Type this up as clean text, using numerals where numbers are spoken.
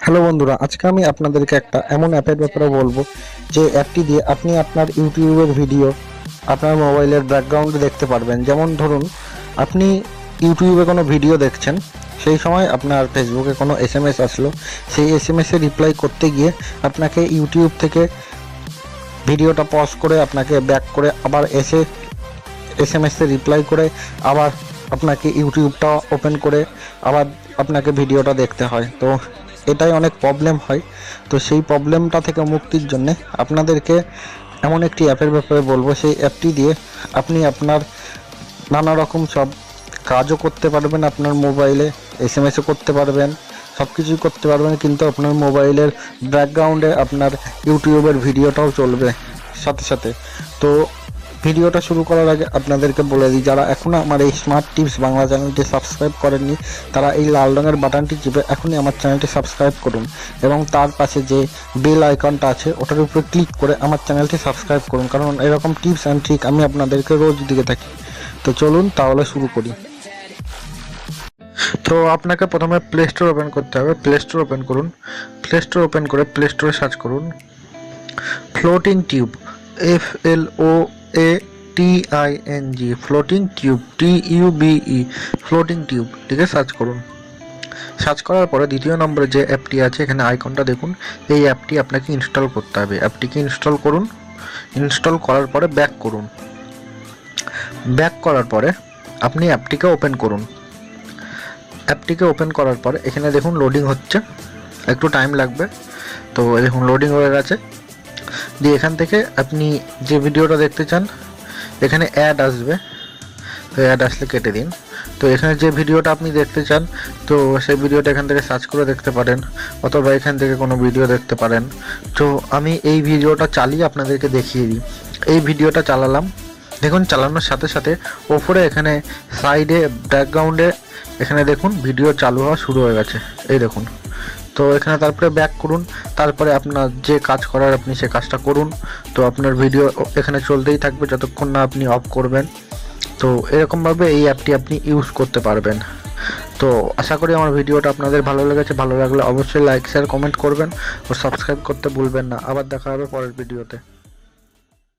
Hello বন্ধুরা, আজকে আমি আপনাদেরকে একটা এমন অ্যাপের ব্যাপারে বলবো যে অ্যাপটি দিয়ে আপনি আপনার ইউটিউবের ভিডিও আপনার মোবাইলের ব্যাকগ্রাউন্ডে দেখতে পারবেন। যেমন ধরুন, আপনি ইউটিউবে কোনো ভিডিও দেখছেন, সেই সময় আপনার ফেসবুকে কোনো এসএমএস আসলো, সেই এসএমএসে রিপ্লাই করতে গিয়ে আপনাকে ইউটিউব থেকে ভিডিওটা পজ করে আপনাকে ব্যাক করে আবার এসে এসএমএসে রিপ্লাই করে আবার আপনাকে ইউটিউবটা ওপেন করে আবার আপনাকে ভিডিওটা দেখতে হয়। তো এটাই অনেক প্রবলেম হয়। তো সেই প্রবলেমটা থেকে মুক্তির জন্যে আপনাদেরকে এমন একটি অ্যাপের ব্যাপারে বলবো। সেই অ্যাপটি দিয়ে আপনি আপনার নানা রকম সব কাজও করতে পারবেন, আপনার মোবাইলে এসএমএসও করতে পারবেন, সব কিছুই করতে পারবেন, কিন্তু আপনার মোবাইলের ব্যাকগ্রাউন্ডে আপনার ইউটিউবের ভিডিওটাও চলবে সাথে সাথে। তো ভিডিওটা শুরু করার আগে আপনাদেরকে বলে দিই, যারা এখনও আমার এই স্মার্ট টিপস বাংলা চ্যানেলটি সাবস্ক্রাইব করেননি তারা এই লাল রঙের বাটনটি চেপে এখনই আমার চ্যানেলটি সাবস্ক্রাইব করুন এবং তার পাশে যে বেল আইকনটা আছে ওটার উপরে ক্লিক করে আমার চ্যানেলটি সাবস্ক্রাইব করুন, কারণ এরকম টিপস অ্যান্ড ট্রিক আমি আপনাদেরকে রোজ দিয়ে থাকি। তো চলুন তাহলে শুরু করি। তো আপনাকে প্রথমে প্লে স্টোর ওপেন করতে হবে। প্লে স্টোর ওপেন করুন। প্লে স্টোর ওপেন করে প্লে স্টোরে সার্চ করুন floating tube, FLOATING, floating tube, TUBE, floating tube লিখে সার্চ করুন। সার্চ করার পরে দ্বিতীয় নম্বরে যে অ্যাপটি আছে এখানে আইকনটা দেখুন, এই অ্যাপটি আপনাকে ইনস্টল করতে হবে। অ্যাপটিকে ইনস্টল করুন। ইনস্টল করার পরে ব্যাক করুন। ব্যাক করার পরে আপনি অ্যাপটিকে ওপেন করুন। অ্যাপটিকে ওপেন করার পরে এখানে দেখুন লোডিং হচ্ছে, একটু টাইম লাগবে। তো দেখুন লোডিং হয়ে গেছে। দিয়ে এখান থেকে আপনি যে ভিডিওটা দেখতে চান এখানে অ্যাড আসবে, তো অ্যাড আসলে কেটে দিন। তো এখানে যে ভিডিওটা আপনি দেখতে চান তো সেই ভিডিওটা এখান থেকে সার্চ করে দেখতে পারেন, অথবা এখান থেকে কোনো ভিডিও দেখতে পারেন। তো আমি এই ভিডিওটা চালিয়ে আপনাদেরকে দেখিয়ে দিই। এই ভিডিওটা চালালাম, দেখুন চালানোর সাথে সাথে ওপরে এখানে সাইডে ব্যাকগ্রাউন্ডে এখানে দেখুন ভিডিও চালু হওয়া শুরু হয়ে গেছে, এই দেখুন। তো এখানে তারপরে ব্যাক করুন। তারপরে আপনার যে কাজ করার আপনি সে কাজটা করুন। তো আপনার ভিডিও এখানে চলতেই থাকবে যতক্ষণ না আপনি অফ করবেন। তো এরকমভাবে এই অ্যাপটি আপনি ইউজ করতে পারবেন। তো আশা করি আমার ভিডিওটা আপনাদের ভালো লেগেছে। ভালো লাগলে অবশ্যই লাইক শেয়ার কমেন্ট করবেন ও সাবস্ক্রাইব করতে ভুলবেন না। আবার দেখা হবে পরের ভিডিওতে।